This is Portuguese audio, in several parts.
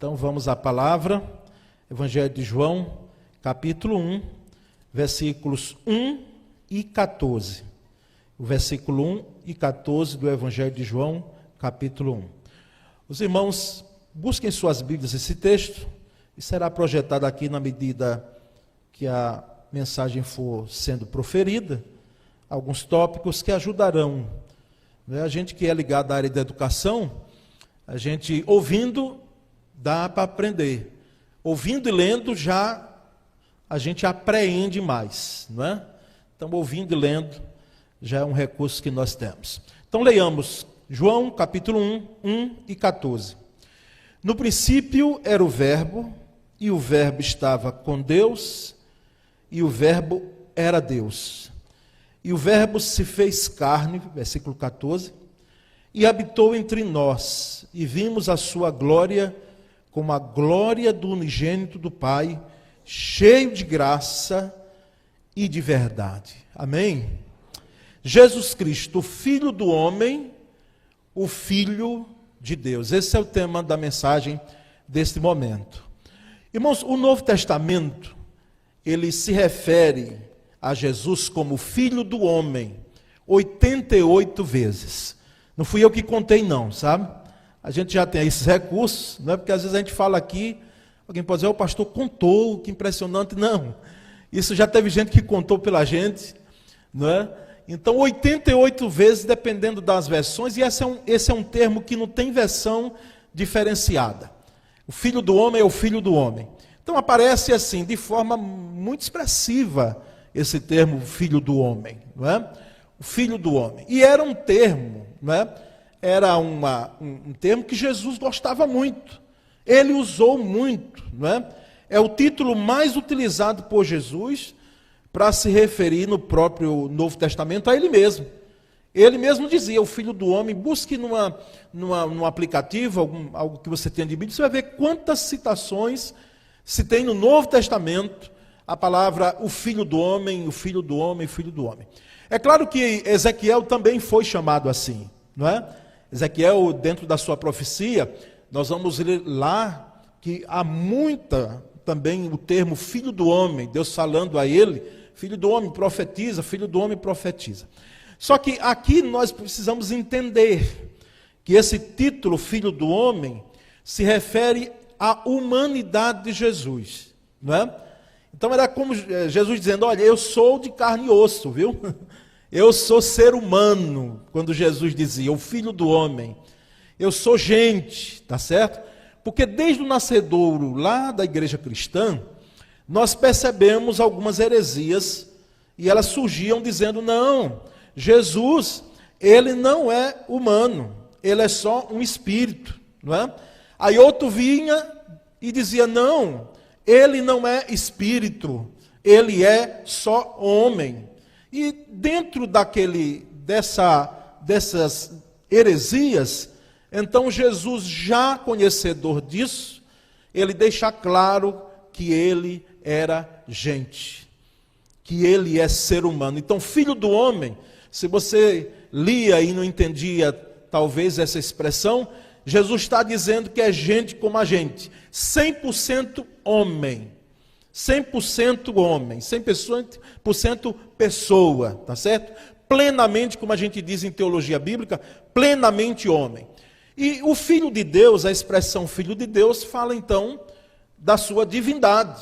Então vamos à palavra, Evangelho de João, capítulo 1, versículos 1 e 14. O versículo 1 e 14 do Evangelho de João, capítulo 1. Os irmãos, busquem suas Bíblias esse texto, e será projetado aqui na medida que a mensagem for sendo proferida, alguns tópicos que ajudarão. A gente que é ligado à área da educação, a gente ouvindo, dá para aprender. Ouvindo e lendo, já a gente apreende mais, não é? Então, ouvindo e lendo, já é um recurso que nós temos. Então, leiamos João, capítulo 1 e 14. No princípio era o Verbo, e o Verbo estava com Deus, e o Verbo era Deus. E o Verbo se fez carne, versículo 14, e habitou entre nós, e vimos a sua glória, como a glória do unigênito do Pai, cheio de graça e de verdade. Amém? Jesus Cristo, o Filho do homem, o Filho de Deus. Esse é o tema da mensagem deste momento. Irmãos, o Novo Testamento, ele se refere a Jesus como Filho do homem, 88 vezes. Não fui eu que contei não, sabe? A gente já tem esses recursos, não é? Porque às vezes a gente fala aqui, alguém pode dizer, o pastor contou, que impressionante. Não, isso já teve gente que contou pela gente, não é? Então, 88 vezes, dependendo das versões, e esse é um termo que não tem versão diferenciada. O Filho do homem é o Filho do homem. Então, aparece assim, de forma muito expressiva, esse termo Filho do homem, não é? O Filho do homem. E era um termo, não é? Era um termo que Jesus gostava muito. Ele usou muito, não é? É o título mais utilizado por Jesus para se referir no próprio Novo Testamento a ele mesmo. Ele mesmo dizia, o Filho do homem, busque num aplicativo, algo que você tenha de Bíblia, você vai ver quantas citações se tem no Novo Testamento a palavra o Filho do homem, o Filho do homem, o Filho do homem. É claro que Ezequiel também foi chamado assim, não é? Ezequiel, dentro da sua profecia, nós vamos ler lá que há muita também o termo Filho do homem, Deus falando a ele, Filho do homem profetiza, Filho do homem profetiza. Só que aqui nós precisamos entender que esse título, Filho do homem, se refere à humanidade de Jesus, não é? Então era como Jesus dizendo, olha, eu sou de carne e osso, viu? Eu sou ser humano, quando Jesus dizia, o Filho do homem. Eu sou gente, tá certo? Porque desde o nascedouro lá da igreja cristã, nós percebemos algumas heresias, e elas surgiam dizendo, não, Jesus, ele não é humano, ele é só um espírito, não é? Aí outro vinha e dizia, não, ele não é espírito, ele é só homem. E dentro dessas heresias, então Jesus, já conhecedor disso, ele deixa claro que ele era gente, que ele é ser humano. Então, Filho do homem, se você lia e não entendia talvez essa expressão, Jesus está dizendo que é gente como a gente, 100% homem. 100% homem, 100% pessoa, tá certo? Plenamente, como a gente diz em teologia bíblica, plenamente homem. E o Filho de Deus, a expressão Filho de Deus, fala então da sua divindade.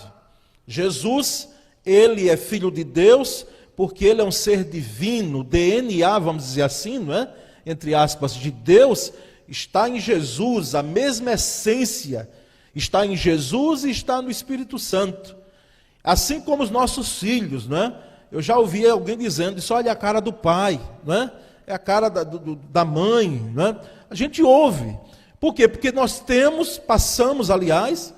Jesus, ele é Filho de Deus, porque ele é um ser divino, DNA, vamos dizer assim, não é? Entre aspas, de Deus, está em Jesus, a mesma essência, está em Jesus e está no Espírito Santo. Assim como os nossos filhos, não é? Eu já ouvi alguém dizendo, isso olha a cara do pai, não é? É a cara da mãe, não é? A gente ouve. Por quê? Porque nós passamos, aliás,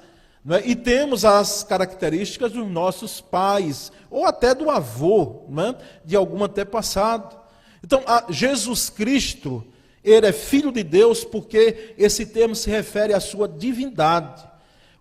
não é? E temos as características dos nossos pais, ou até do avô, não é? De algum antepassado. Então, Jesus Cristo, ele é Filho de Deus, porque esse termo se refere à sua divindade.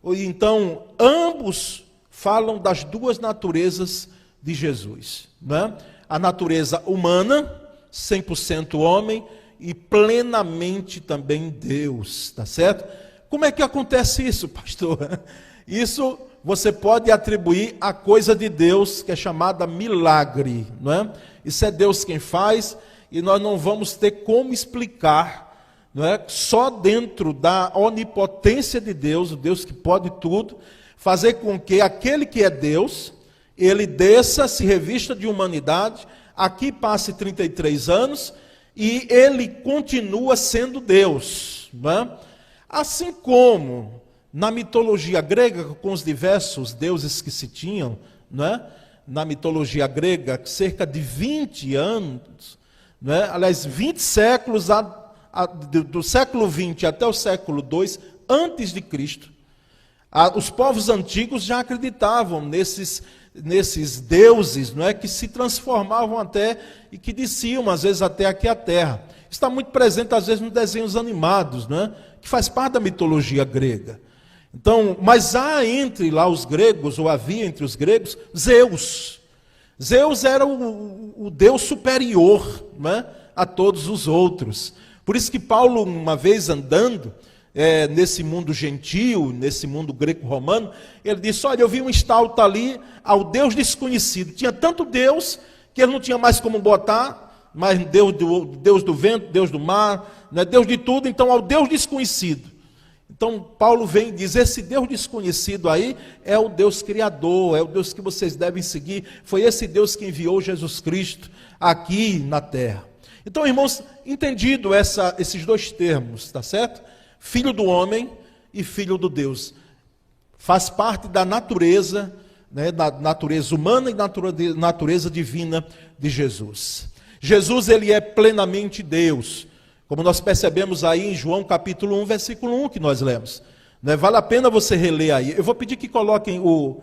Então, ambos falam das duas naturezas de Jesus, né? A natureza humana, 100% homem, e plenamente também Deus, tá certo? Como é que acontece isso, pastor? Isso você pode atribuir a coisa de Deus, que é chamada milagre, não é? Isso é Deus quem faz, e nós não vamos ter como explicar, não é? Só dentro da onipotência de Deus, o Deus que pode tudo, fazer com que aquele que é Deus, ele desça, se revista de humanidade, aqui passe 33 anos, e ele continua sendo Deus, não é? Assim como na mitologia grega, com os diversos deuses que se tinham, não é? Na mitologia grega, cerca de 20 anos, não é? Aliás, 20 séculos, do século 20 até o século 2, antes de Cristo, os povos antigos já acreditavam nesses deuses, não é? Que se transformavam até e que desciam, às vezes, até aqui à terra. Está muito presente, às vezes, nos desenhos animados, não é? Que faz parte da mitologia grega. Então, mas há entre lá os gregos, ou havia entre os gregos, Zeus. Zeus era o Deus superior, né, a todos os outros. Por isso que Paulo, uma vez andando nesse mundo gentil, nesse mundo greco-romano, ele disse, olha, eu vi um estátua ali ao Deus desconhecido. Tinha tanto Deus que ele não tinha mais como botar, mas Deus do vento, Deus do mar, né, Deus de tudo, então ao Deus desconhecido. Então, Paulo vem dizer, esse Deus desconhecido aí é o Deus criador, é o Deus que vocês devem seguir. Foi esse Deus que enviou Jesus Cristo aqui na terra. Então, irmãos, entendido esses dois termos, tá certo? Filho do homem e filho do Deus. Faz parte da natureza, né, da natureza humana e natureza divina de Jesus. Jesus, ele é plenamente Deus. Como nós percebemos aí em João capítulo 1, versículo 1, que nós lemos. Né? Vale a pena você reler aí. Eu vou pedir que coloquem o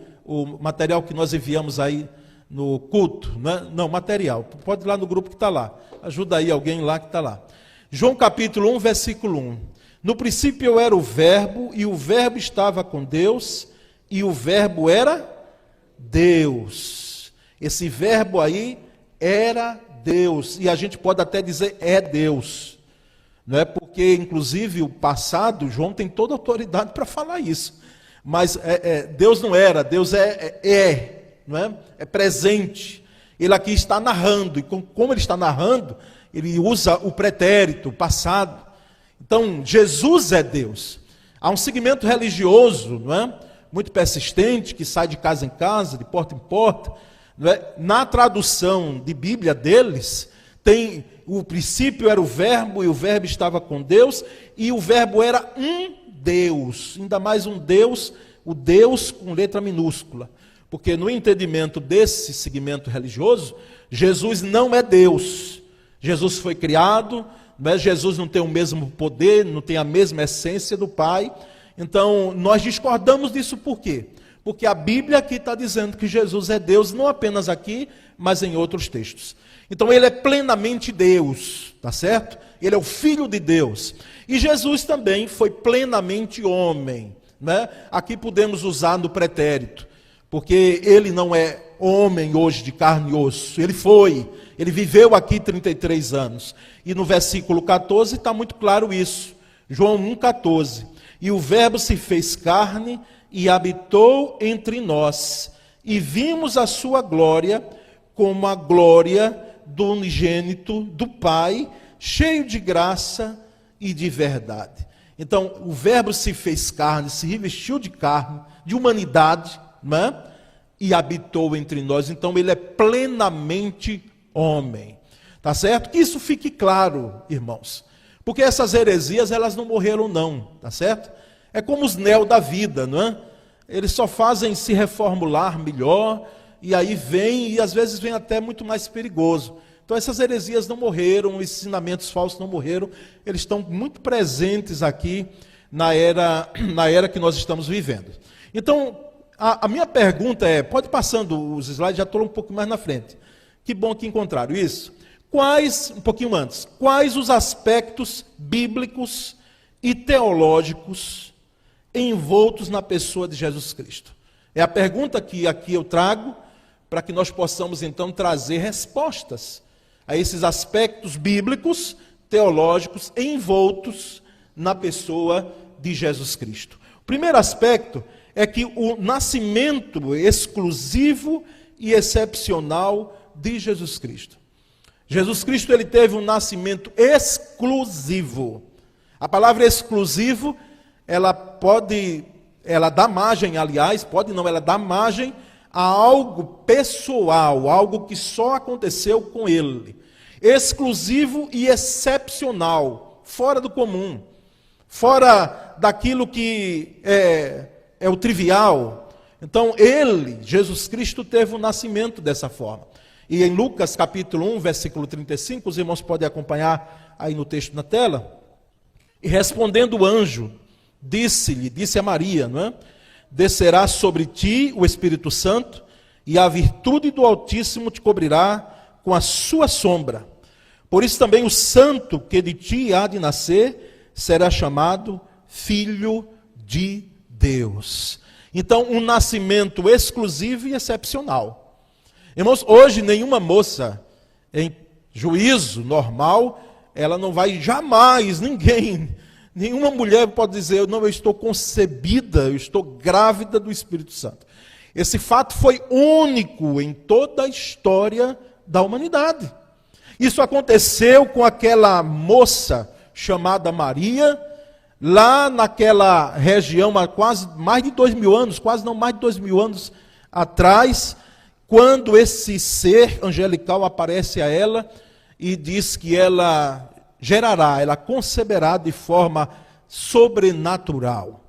material que nós enviamos aí no culto. Né? Não, material. Pode ir lá no grupo que está lá. Ajuda aí alguém lá que está lá. João capítulo 1, versículo 1. No princípio era o verbo, e o verbo estava com Deus, e o verbo era Deus. Esse verbo aí era Deus. E a gente pode até dizer é Deus. Não é porque, inclusive, o passado, João tem toda a autoridade para falar isso. Mas Deus não era, Deus não é? É presente. Ele aqui está narrando, e como ele está narrando, ele usa o pretérito, o passado. Então, Jesus é Deus. Há um segmento religioso, não é? Muito persistente, que sai de casa em casa, de porta em porta. Não é? Na tradução de Bíblia deles, tem... O princípio era o verbo, e o verbo estava com Deus, e o verbo era um Deus, ainda mais um Deus, o Deus com letra minúscula. Porque no entendimento desse segmento religioso, Jesus não é Deus. Jesus foi criado, mas Jesus não tem o mesmo poder, não tem a mesma essência do Pai. Então, nós discordamos disso por quê? Porque a Bíblia aqui está dizendo que Jesus é Deus, não apenas aqui, mas em outros textos. Então ele é plenamente Deus, tá certo? Ele é o Filho de Deus. E Jesus também foi plenamente homem, né? Aqui podemos usar no pretérito, porque ele não é homem hoje de carne e osso. Ele viveu aqui 33 anos. E no versículo 14 está muito claro isso. João 1,14. E o verbo se fez carne e habitou entre nós. E vimos a sua glória como a glória do unigênito do Pai, cheio de graça e de verdade. Então, o verbo se fez carne, se revestiu de carne, de humanidade, né? E habitou entre nós. Então, ele é plenamente homem. Tá certo? Que isso fique claro, irmãos. Porque essas heresias, elas não morreram não, tá certo? É como os neo da vida, não é? Eles só fazem se reformular melhor, e aí vem, e às vezes vem até muito mais perigoso. Então essas heresias não morreram, os ensinamentos falsos não morreram, eles estão muito presentes aqui na era que nós estamos vivendo. Então, a minha pergunta é, pode ir passando os slides, já estou um pouco mais na frente. Que bom que encontraram isso. Um pouquinho antes, quais os aspectos bíblicos e teológicos envoltos na pessoa de Jesus Cristo? É a pergunta que aqui eu trago, para que nós possamos então trazer respostas a esses aspectos bíblicos, teológicos, envoltos na pessoa de Jesus Cristo. O primeiro aspecto é que o nascimento exclusivo e excepcional de Jesus Cristo. Jesus Cristo, ele teve um nascimento exclusivo. A palavra exclusivo, ela dá margem, aliás, ela dá margem a algo pessoal, algo que só aconteceu com ele. Exclusivo e excepcional, fora do comum, fora daquilo que é o trivial. Então, Jesus Cristo, teve um nascimento dessa forma. E em Lucas capítulo 1, versículo 35, os irmãos podem acompanhar aí no texto na tela. E respondendo o anjo, disse a Maria, não é? Descerá sobre ti o Espírito Santo, e a virtude do Altíssimo te cobrirá com a sua sombra. Por isso também o santo que de ti há de nascer será chamado Filho de Deus. Então, um nascimento exclusivo e excepcional. Irmãos, hoje nenhuma moça em juízo normal, ela não vai jamais, nenhuma mulher pode dizer, não, eu estou concebida, eu estou grávida do Espírito Santo. Esse fato foi único em toda a história da humanidade. Isso aconteceu com aquela moça chamada Maria, lá naquela região, há quase mais de 2.000 anos, quase não mais de 2.000 anos atrás, quando esse ser angelical aparece a ela e diz que ela gerará, ela conceberá de forma sobrenatural.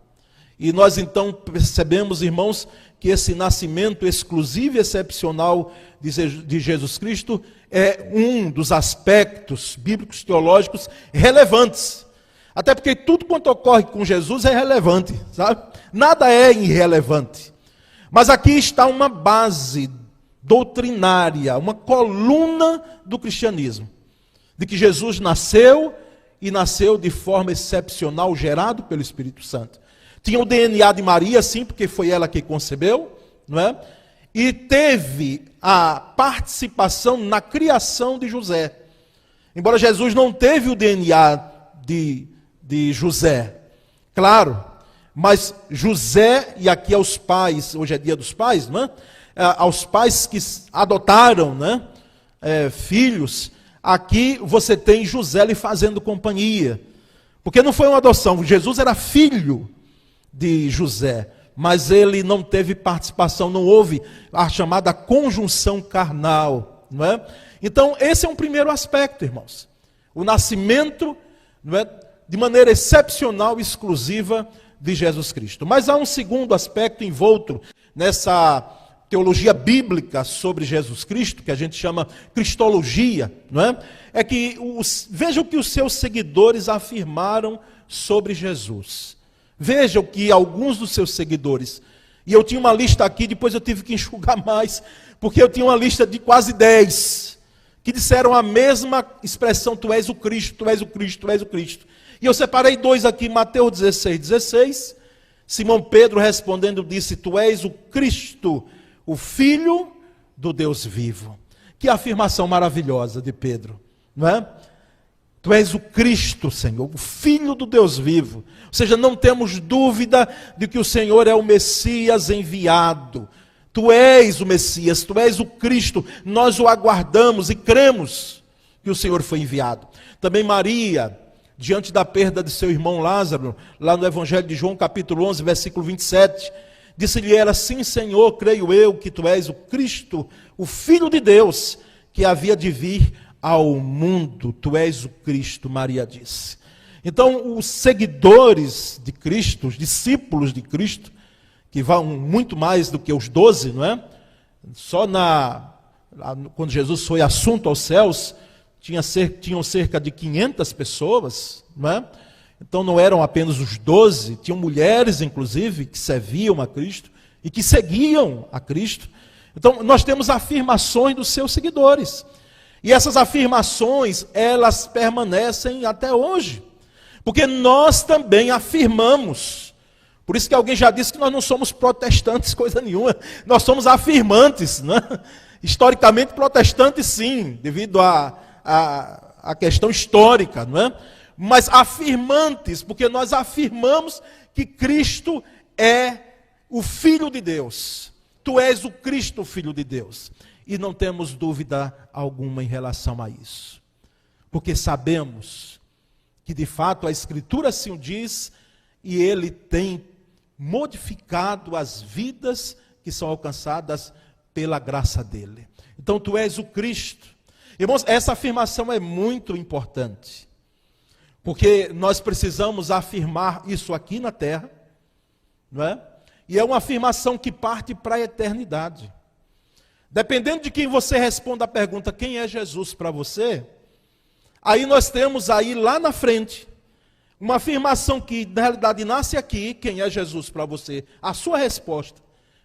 E nós então percebemos, irmãos, que esse nascimento exclusivo e excepcional de Jesus Cristo é um dos aspectos bíblicos teológicos relevantes. Até porque tudo quanto ocorre com Jesus é relevante, sabe? Nada é irrelevante. Mas aqui está uma base doutrinária, uma coluna do cristianismo, de que Jesus nasceu e nasceu de forma excepcional, gerado pelo Espírito Santo. Tinha o DNA de Maria, sim, porque foi ela que concebeu, não é? E teve a participação na criação de José. Embora Jesus não teve o DNA de José, claro, mas José, e aqui aos pais, hoje é dia dos pais, não é? Aos pais que adotaram, né, filhos, aqui você tem José lhe fazendo companhia, porque não foi uma adoção, Jesus era filho de José, mas ele não teve participação, não houve a chamada conjunção carnal, não é? Então esse é um primeiro aspecto, irmãos, o nascimento, não é, de maneira excepcional e exclusiva de Jesus Cristo. Mas há um segundo aspecto envolto nessa teologia bíblica sobre Jesus Cristo, que a gente chama cristologia, não é? É que veja o que os seus seguidores afirmaram sobre Jesus. Veja o que alguns dos seus seguidores, e eu tinha uma lista aqui, depois eu tive que enxugar mais, porque eu tinha uma lista de quase 10, que disseram a mesma expressão, tu és o Cristo, tu és o Cristo, tu és o Cristo. E eu separei 2 aqui, Mateus 16, Simão Pedro respondendo disse, tu és o Cristo, o Filho do Deus vivo. Que afirmação maravilhosa de Pedro, não é? Tu és o Cristo, Senhor, o Filho do Deus vivo. Ou seja, não temos dúvida de que o Senhor é o Messias enviado. Tu és o Messias, tu és o Cristo. Nós o aguardamos e cremos que o Senhor foi enviado. Também Maria, diante da perda de seu irmão Lázaro, lá no Evangelho de João, capítulo 11, versículo 27, disse-lhe ela, sim, Senhor, creio eu que tu és o Cristo, o Filho de Deus, que havia de vir ao mundo. Tu és o Cristo, Maria disse. Então, os seguidores de Cristo, os discípulos de Cristo, que vão muito mais do que os 12, não é? Só quando Jesus foi assunto aos céus, tinham cerca de 500 pessoas, não é? Então não eram apenas os 12, tinham mulheres, inclusive, que serviam a Cristo e que seguiam a Cristo. Então nós temos afirmações dos seus seguidores. E essas afirmações, elas permanecem até hoje. Porque nós também afirmamos. Por isso que alguém já disse que nós não somos protestantes, coisa nenhuma. Nós somos afirmantes, né? Historicamente protestantes sim, devido à questão histórica, não é? mas afirmantes, porque nós afirmamos que Cristo é o Filho de Deus. Tu és o Cristo, Filho de Deus. E não temos dúvida alguma em relação a isso. Porque sabemos que de fato a Escritura assim o diz, e Ele tem modificado as vidas que são alcançadas pela graça dEle. Então tu és o Cristo. Irmãos, essa afirmação é muito importante. Porque nós precisamos afirmar isso aqui na terra, não é? E é uma afirmação que parte para a eternidade. Dependendo de quem você responda a pergunta, quem é Jesus para você? Aí nós temos aí lá na frente, uma afirmação que na realidade nasce aqui, quem é Jesus para você? A sua resposta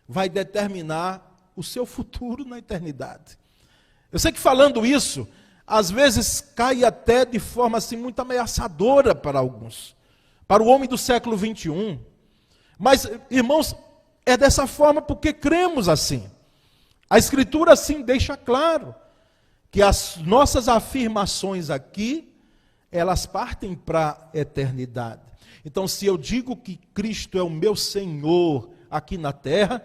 vai determinar o seu futuro na eternidade. Eu sei que falando isso, às vezes cai até de forma assim muito ameaçadora para alguns, para o homem do século 21. Mas, irmãos, é dessa forma porque cremos assim. A Escritura assim deixa claro que as nossas afirmações aqui, elas partem para a eternidade. Então, se eu digo que Cristo é o meu Senhor aqui na terra,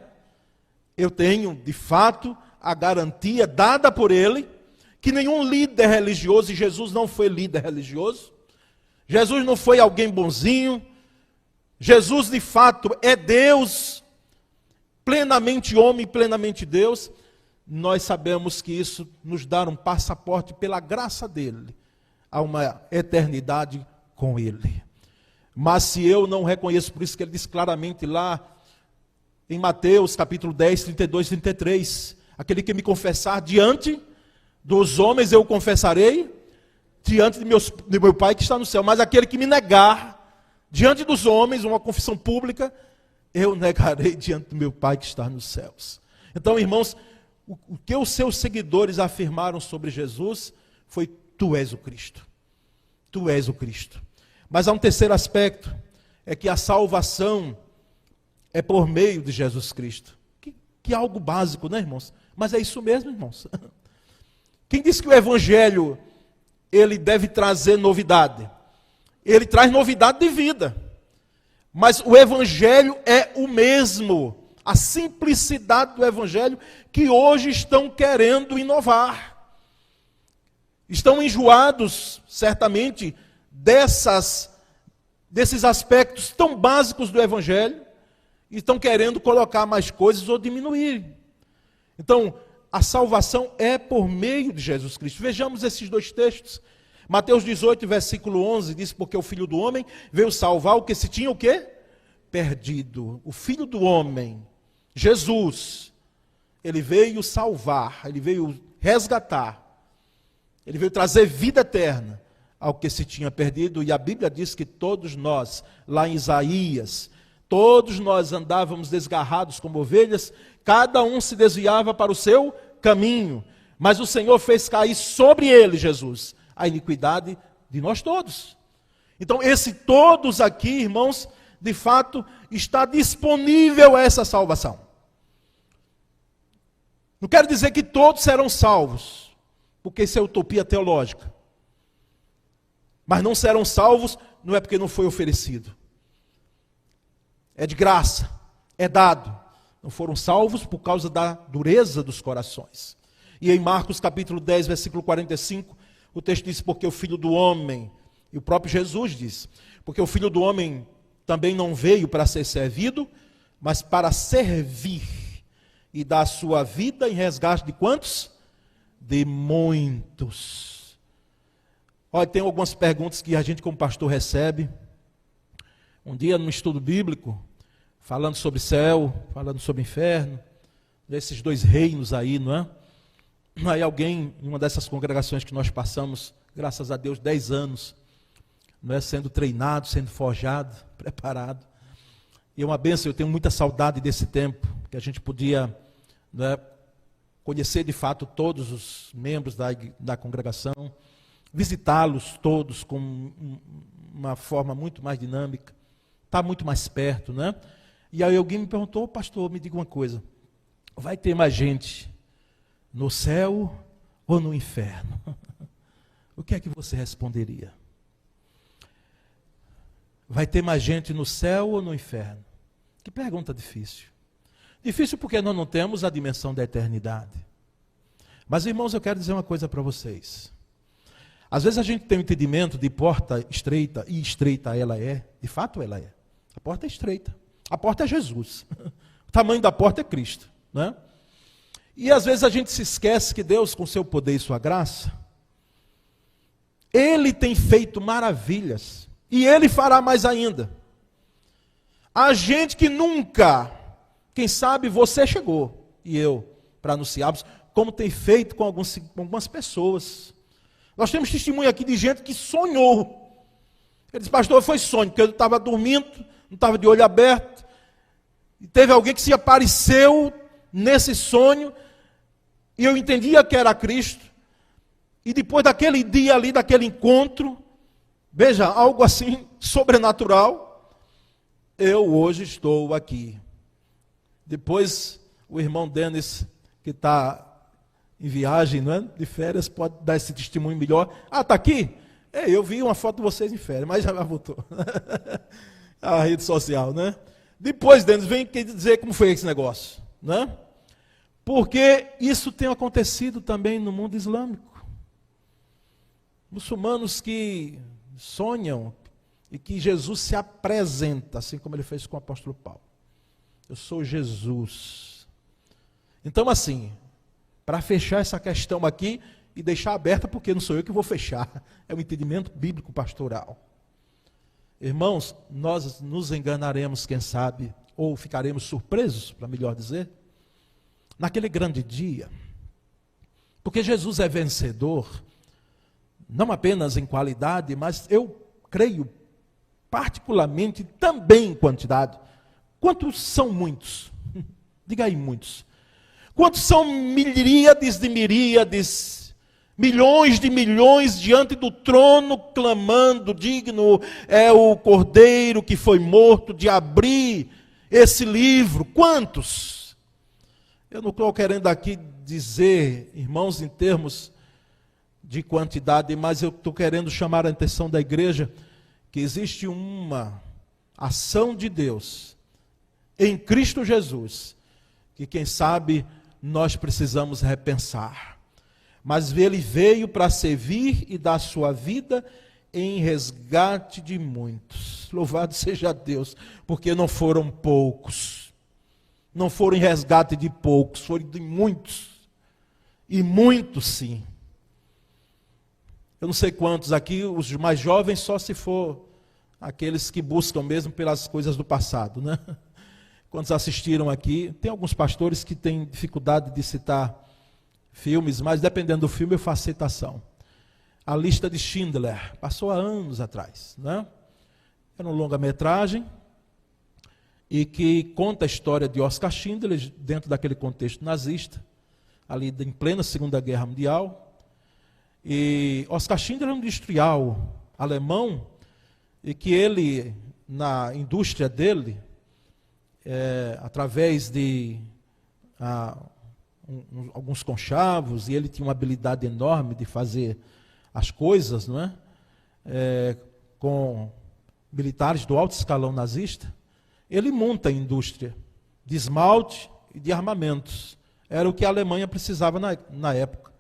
eu tenho, de fato, a garantia dada por Ele, que nenhum líder religioso, e Jesus não foi líder religioso, Jesus não foi alguém bonzinho, Jesus de fato é Deus, plenamente homem, plenamente Deus. Nós sabemos que isso nos dá um passaporte pela graça dele a uma eternidade com Ele. Mas se eu não reconheço, por isso que ele diz claramente lá em Mateus capítulo 10, 32, 33, aquele que me confessar diante dos homens eu confessarei, diante de meu Pai que está no céu, mas aquele que me negar diante dos homens, uma confissão pública, eu negarei diante do meu Pai que está nos céus. Então, irmãos, o que os seus seguidores afirmaram sobre Jesus foi: tu és o Cristo. Tu és o Cristo. Mas há um terceiro aspecto, é que a salvação é por meio de Jesus Cristo. Que é algo básico, né, irmãos? Mas é isso mesmo, irmãos. Quem disse que o Evangelho, ele deve trazer novidade? Ele traz novidade de vida. Mas o Evangelho é o mesmo. A simplicidade do Evangelho que hoje estão querendo inovar. Estão enjoados, certamente, desses aspectos tão básicos do Evangelho, e estão querendo colocar mais coisas ou diminuir. Então, a salvação é por meio de Jesus Cristo. Vejamos esses dois textos. Mateus 18, versículo 11, diz: porque o Filho do Homem veio salvar o que se tinha o quê? Perdido. O Filho do Homem, Jesus, ele veio salvar, ele veio resgatar, ele veio trazer vida eterna ao que se tinha perdido. E a Bíblia diz que todos nós, lá em Isaías, todos nós andávamos desgarrados como ovelhas, cada um se desviava para o seu caminho, mas o Senhor fez cair sobre ele, Jesus, a iniquidade de nós todos. Então esse todos aqui, irmãos, de fato está disponível essa salvação. Não quero dizer que todos serão salvos, porque isso é utopia teológica. Mas não serão salvos, não é porque não foi oferecido. É de graça, é dado. Não foram salvos por causa da dureza dos corações. E em Marcos capítulo 10, versículo 45, o texto diz: porque o Filho do Homem, e o próprio Jesus diz, porque o Filho do Homem também não veio para ser servido, mas para servir e dar a sua vida em resgate de quantos? De muitos. Olha, tem algumas perguntas que a gente como pastor recebe. Um dia no estudo bíblico, falando sobre céu, falando sobre inferno, desses dois reinos aí, não é? Aí alguém, em uma dessas congregações que nós passamos, graças a Deus, 10 anos, não é, sendo treinado, sendo forjado, preparado. E é uma bênção, eu tenho muita saudade desse tempo, que a gente podia, não é, conhecer de fato todos os membros da congregação, visitá-los todos com uma forma muito mais dinâmica, estar muito mais perto, né? E aí alguém me perguntou: pastor, me diga uma coisa, vai ter mais gente no céu ou no inferno? O que é que você responderia? vai ter mais gente no céu ou no inferno? Que pergunta difícil. Difícil porque nós não temos a dimensão da eternidade. Mas, irmãos, eu quero dizer uma coisa para vocês. Às vezes a gente tem um entendimento de porta estreita, e estreita ela é, de fato ela é. A porta é estreita. A porta é Jesus. O tamanho da porta é Cristo, né? E às vezes a gente se esquece que Deus, com seu poder e sua graça, Ele tem feito maravilhas. E Ele fará mais ainda. Há gente que nunca, quem sabe você chegou, e eu, para anunciarmos, como tem feito com algumas pessoas. Nós temos testemunho aqui de gente que sonhou. Ele disse, pastor, foi sonho, porque eu estava dormindo, não estava de olho aberto, e teve alguém que se apareceu nesse sonho, e eu entendia que era Cristo, e depois daquele dia ali, daquele encontro, veja, algo assim sobrenatural, eu hoje estou aqui. Depois o irmão Denis, que está em viagem, não é? De férias, pode dar esse testemunho melhor. Ah, está aqui? Eu vi uma foto de vocês em férias, mas já voltou. A rede social, né? Depois, Denis, vem dizer como foi esse negócio, né? Porque isso tem acontecido também no mundo islâmico. Muçulmanos que sonham e que Jesus se apresenta, assim como ele fez com o apóstolo Paulo. Eu sou Jesus. Então, assim, para fechar essa questão aqui e deixar aberta, porque não sou eu que vou fechar, é o entendimento bíblico pastoral. Irmãos, nós nos enganaremos, quem sabe, ou ficaremos surpresos, para melhor dizer, naquele grande dia, porque Jesus é vencedor, não apenas em qualidade, mas eu creio particularmente também em quantidade. Quantos são muitos? Diga aí, muitos. Quantos são miríades de miríades, milhões de milhões diante do trono, clamando, digno é o Cordeiro que foi morto de abrir esse livro? Quantos? Eu não estou querendo aqui dizer, irmãos, em termos de quantidade, mas eu estou querendo chamar a atenção da igreja que existe uma ação de Deus em Cristo Jesus, que quem sabe nós precisamos repensar. Mas ele veio para servir e dar sua vida em resgate de muitos. Louvado seja Deus, porque não foram poucos. Não foram em resgate de poucos, foram de muitos. E muitos sim. Eu não sei quantos aqui, os mais jovens, só se for aqueles que buscam mesmo pelas coisas do passado, né? Quantos assistiram aqui? Tem alguns pastores que têm dificuldade de citar filmes, mas dependendo do filme eu faço citação. A Lista de Schindler, passou há anos atrás, né? Era uma longa-metragem e que conta a história de Oskar Schindler dentro daquele contexto nazista, ali em plena Segunda Guerra Mundial. E Oskar Schindler era um industrial alemão e que ele, na indústria dele, através de alguns conchavos, e ele tinha uma habilidade enorme de fazer as coisas, não é? Com militares do alto escalão nazista, ele monta a indústria de esmalte e de armamentos. Era o que a Alemanha precisava na época.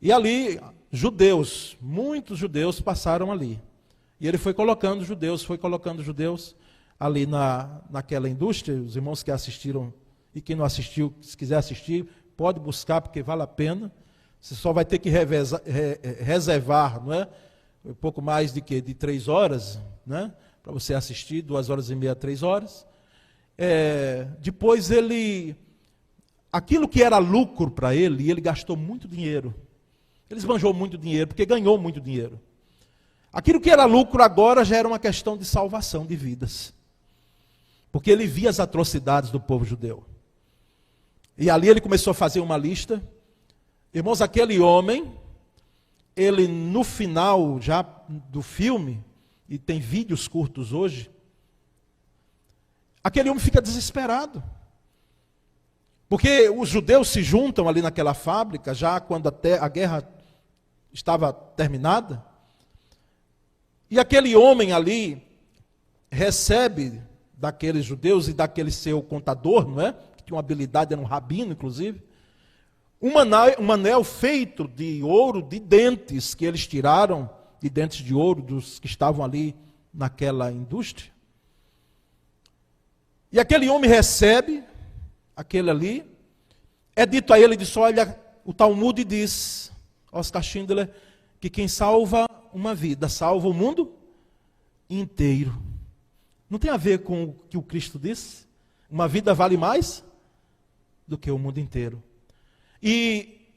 E ali, judeus, muitos judeus passaram ali. E ele foi colocando judeus ali naquela indústria. Os irmãos que assistiram e quem não assistiu, se quiser assistir, pode buscar, porque vale a pena. Você só vai ter que reservar, não é? Um pouco mais de 3 horas, né? Para você assistir, 2 horas e meia, 3 horas. Depois aquilo que era lucro para ele gastou muito dinheiro. Ele esbanjou muito dinheiro, porque ganhou muito dinheiro. Aquilo que era lucro agora já era uma questão de salvação de vidas. Porque ele via as atrocidades do povo judeu. E ali ele começou a fazer uma lista. Irmãos, aquele homem, ele no final já do filme, e tem vídeos curtos hoje, aquele homem fica desesperado. Porque os judeus se juntam ali naquela fábrica, já quando até a guerra estava terminada. E aquele homem ali, recebe daqueles judeus e daquele seu contador, não é? Que tinha uma habilidade, era um rabino, inclusive, um anel feito de ouro de dentes, que eles tiraram de dentes de ouro dos que estavam ali naquela indústria. E aquele homem recebe aquele ali, é dito a ele, diz, olha, o Talmud diz, Oscar Schindler, que quem salva uma vida, salva o mundo inteiro. Não tem a ver com o que o Cristo disse? Uma vida vale mais do que o mundo inteiro. E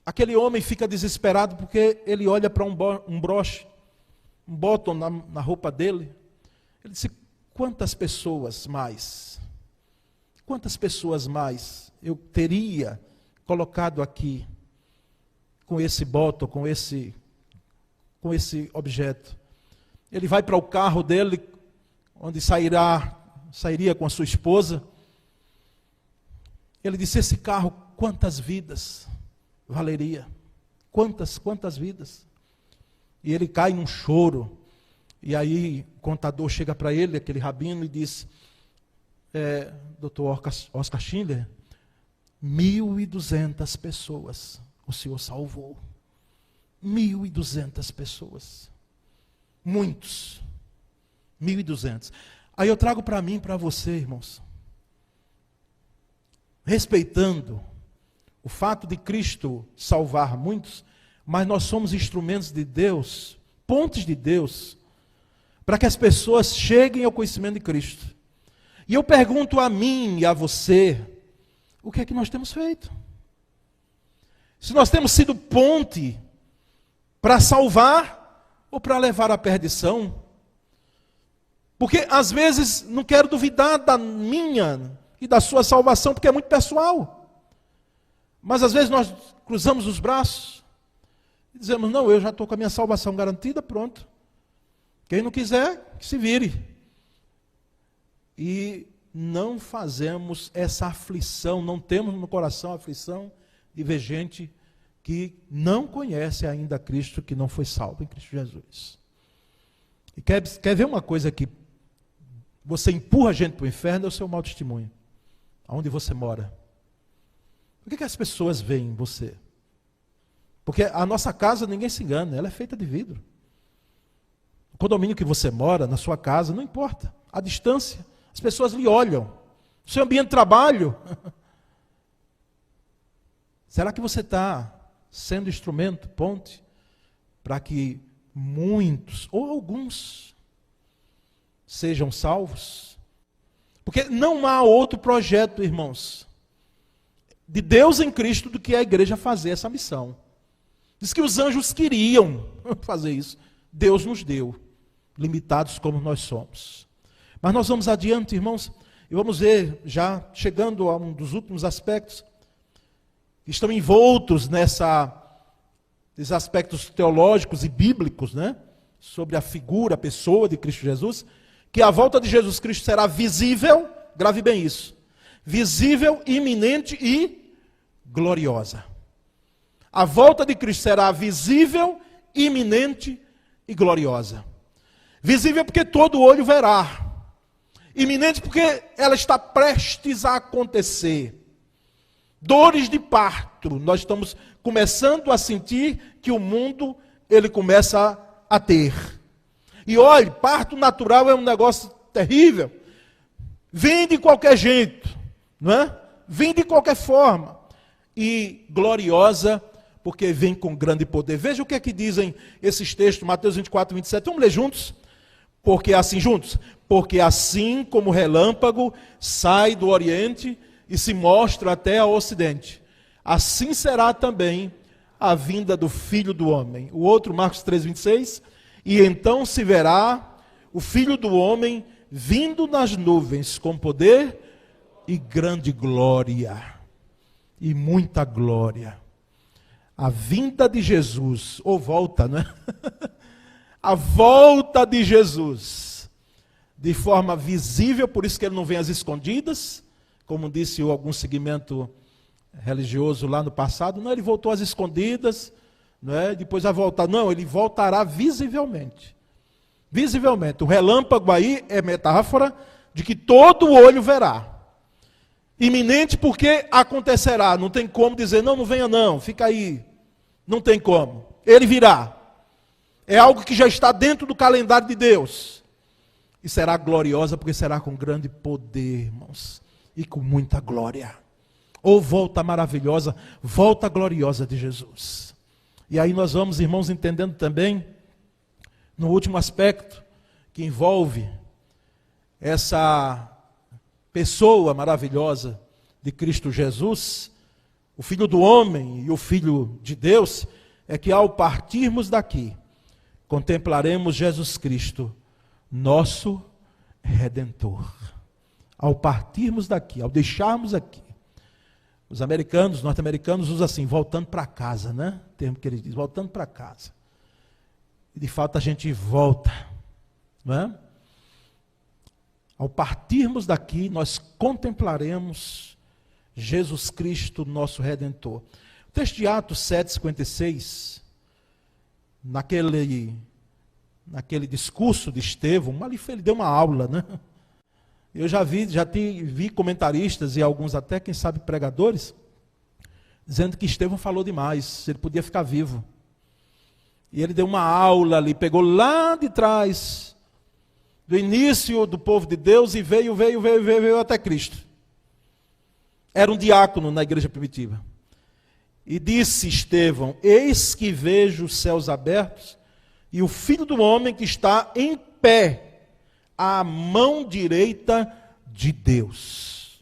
aquele homem fica desesperado porque ele olha para um broche, um botão na roupa dele. Ele disse, quantas pessoas mais eu teria colocado aqui com esse botão, com esse objeto. Ele vai para o carro dele, onde sairia com a sua esposa. Ele disse, esse carro, quantas vidas valeria? Quantas vidas? E ele cai num choro. E aí o contador chega para ele, aquele rabino, e diz, Dr. Oscar Schindler, 1.200 pessoas o Senhor salvou. 1.200 pessoas. Muitos. 1.200. Aí eu trago para mim e para você, irmãos, respeitando o fato de Cristo salvar muitos, mas nós somos instrumentos de Deus, pontes de Deus, para que as pessoas cheguem ao conhecimento de Cristo. E eu pergunto a mim e a você, o que é que nós temos feito? Se nós temos sido ponte para salvar ou para levar à perdição? Porque às vezes não quero duvidar da minha e da sua salvação, porque é muito pessoal. Mas às vezes nós cruzamos os braços e dizemos, não, eu já estou com a minha salvação garantida, pronto. Quem não quiser, que se vire. E não fazemos essa aflição, não temos no coração a aflição de ver gente que não conhece ainda Cristo, que não foi salvo em Cristo Jesus. E quer ver uma coisa que você empurra a gente para o inferno, é o seu mau testemunho. Aonde você mora. Por que as pessoas veem você? Porque a nossa casa, ninguém se engana, ela é feita de vidro. O condomínio que você mora, na sua casa, não importa. A distância, as pessoas lhe olham. O seu ambiente de trabalho. Será que você está sendo instrumento, ponte, para que muitos, ou alguns, sejam salvos? Porque não há outro projeto, irmãos, de Deus em Cristo do que a igreja fazer essa missão. Diz que os anjos queriam fazer isso. Deus nos deu, limitados como nós somos. Mas nós vamos adiante, irmãos, e vamos ver, já chegando a um dos últimos aspectos, que estão envoltos nesses aspectos teológicos e bíblicos, né? Sobre a figura, a pessoa de Cristo Jesus, que a volta de Jesus Cristo será visível, grave bem isso, visível, iminente e gloriosa. A volta de Cristo será visível, iminente e gloriosa. Visível porque todo olho verá. Iminente porque ela está prestes a acontecer. Dores de parto, nós estamos começando a sentir que o mundo, ele começa a ter. E olhe, parto natural é um negócio terrível. Vem de qualquer jeito, não é? Vem de qualquer forma. E gloriosa, porque vem com grande poder. Veja o que é que dizem esses textos, Mateus 24, 27. Vamos ler juntos? Porque assim como o relâmpago sai do Oriente e se mostra até ao Ocidente, assim será também a vinda do Filho do Homem. O outro, Marcos 3, 26. E então se verá o Filho do Homem vindo nas nuvens com poder e grande glória. E muita glória. A vinda de Jesus, ou volta, não é? A volta de Jesus, de forma visível, por isso que ele não vem às escondidas, como disse algum segmento religioso lá no passado. Não, ele voltou às escondidas, não é? Depois vai voltar. Não, ele voltará visivelmente. Visivelmente. O relâmpago aí é metáfora de que todo olho verá. Iminente porque acontecerá. Não tem como dizer, não venha não, fica aí. Não tem como. Ele virá. É algo que já está dentro do calendário de Deus. E será gloriosa porque será com grande poder, irmãos. E com muita glória. Ou volta maravilhosa, volta gloriosa de Jesus. E aí nós vamos, irmãos, entendendo também, no último aspecto, que envolve essa pessoa maravilhosa de Cristo Jesus, o Filho do homem e o Filho de Deus, é que ao partirmos daqui, contemplaremos Jesus Cristo, nosso Redentor. Ao partirmos daqui, ao deixarmos aqui, os norte-americanos usam assim, voltando para casa, né? O termo que eles dizem, voltando para casa. E de fato a gente volta, não é? Ao partirmos daqui, nós contemplaremos Jesus Cristo, nosso Redentor. O texto de Atos 7,56, naquele discurso de Estevão, ele deu uma aula, né? Eu já vi comentaristas e alguns até, quem sabe, pregadores, dizendo que Estevão falou demais, ele podia ficar vivo. E ele deu uma aula ali, pegou lá de trás, do início do povo de Deus e veio até Cristo. Era um diácono na igreja primitiva. E disse Estevão, eis que vejo os céus abertos e o Filho do homem que está em pé à mão direita de Deus.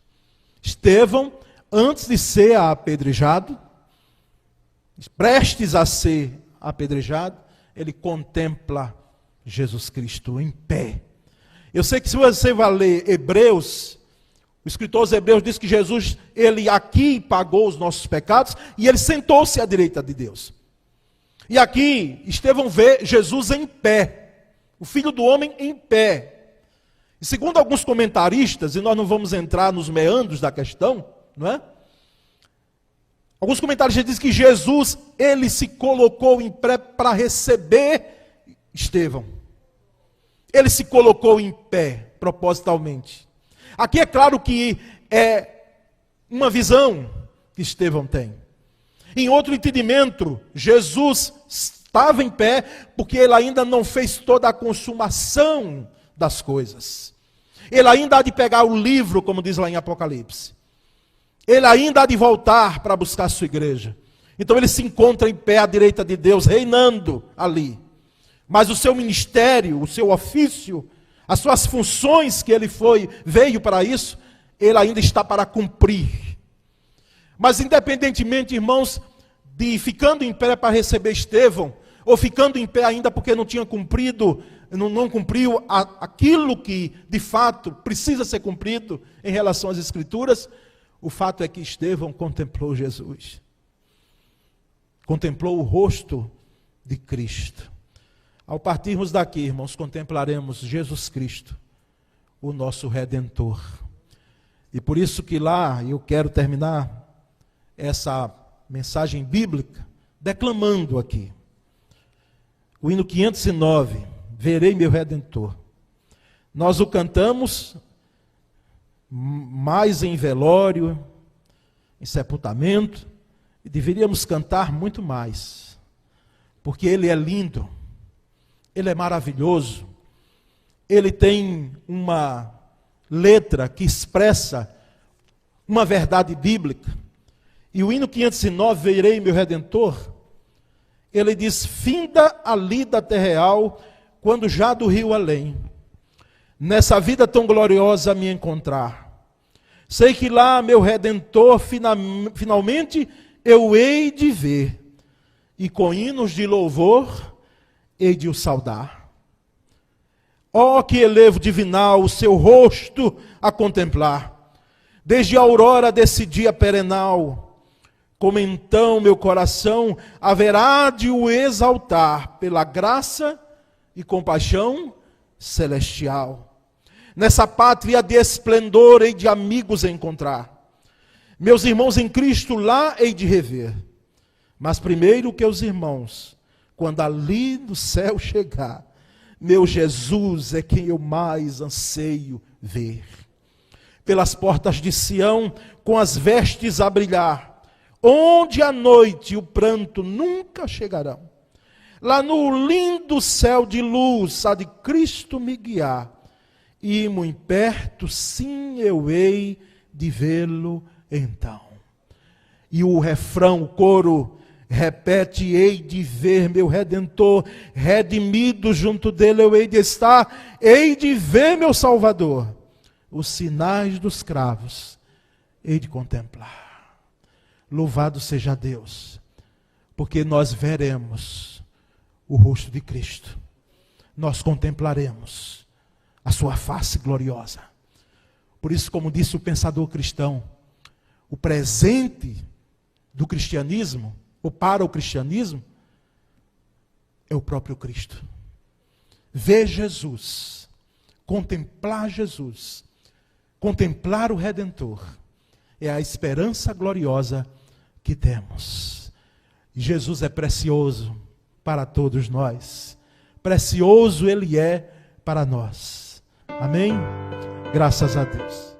Estevão, antes de ser apedrejado, prestes a ser apedrejado, ele contempla Jesus Cristo em pé. Eu sei que se você vai ler Hebreus, o escritor aos Hebreus diz que Jesus, ele aqui pagou os nossos pecados e ele sentou-se à direita de Deus. E aqui, Estevão vê Jesus em pé, o Filho do homem em pé. E segundo alguns comentaristas, e nós não vamos entrar nos meandros da questão, não é? Alguns comentaristas dizem que Jesus, ele se colocou em pé para receber Estevão. Ele se colocou em pé, propositalmente. Aqui é claro que é uma visão que Estevão tem. Em outro entendimento, Jesus estava em pé porque ele ainda não fez toda a consumação das coisas. Ele ainda há de pegar o livro, como diz lá em Apocalipse. Ele ainda há de voltar para buscar a sua igreja. Então ele se encontra em pé à direita de Deus, reinando ali. Mas o seu ministério, o seu ofício, as suas funções que ele veio para isso, ele ainda está para cumprir. Mas independentemente, irmãos, de ficando em pé para receber Estevão, ou ficando em pé ainda porque não tinha cumprido, não cumpriu aquilo que de fato precisa ser cumprido em relação às Escrituras, o fato é que Estevão contemplou Jesus. Contemplou o rosto de Cristo. Ao partirmos daqui, irmãos, contemplaremos Jesus Cristo, o nosso Redentor. E por isso que lá, eu quero terminar essa mensagem bíblica declamando aqui. O hino 509, verei meu Redentor. Nós o cantamos mais em velório, em sepultamento, e deveríamos cantar muito mais, porque ele é lindo, ele é maravilhoso, ele tem uma letra que expressa uma verdade bíblica. E o hino 509, verei meu Redentor, ele diz, finda a lida terreal, quando já do rio além, nessa vida tão gloriosa me encontrar. Sei que lá meu Redentor finalmente eu hei de ver, e com hinos de louvor hei de o saudar. Ó que elevo divinal o seu rosto a contemplar, desde a aurora desse dia perenal, como então meu coração haverá de o exaltar pela graça e compaixão celestial. Nessa pátria de esplendor hei de amigos encontrar. Meus irmãos em Cristo lá hei de rever. Mas primeiro que os irmãos, quando ali no céu chegar, Meu Jesus é quem eu mais anseio ver. Pelas portas de Sião, com as vestes a brilhar, onde a noite e o pranto nunca chegarão. Lá no lindo céu de luz, há de Cristo me guiar, e muito perto, sim, eu hei de vê-lo então. E o refrão, o coro, repete: hei de ver meu Redentor, redimido junto dele eu hei de estar, hei de ver meu Salvador, os sinais dos cravos hei de contemplar. Louvado seja Deus, porque nós veremos o rosto de Cristo, nós contemplaremos a sua face gloriosa. Por isso, como disse o pensador cristão, o presente do cristianismo, ou para o cristianismo, é o próprio Cristo. Ver Jesus, contemplar Jesus, contemplar o Redentor, é a esperança gloriosa que temos. E Jesus é precioso para todos nós. Precioso Ele é para nós. Amém? Graças a Deus.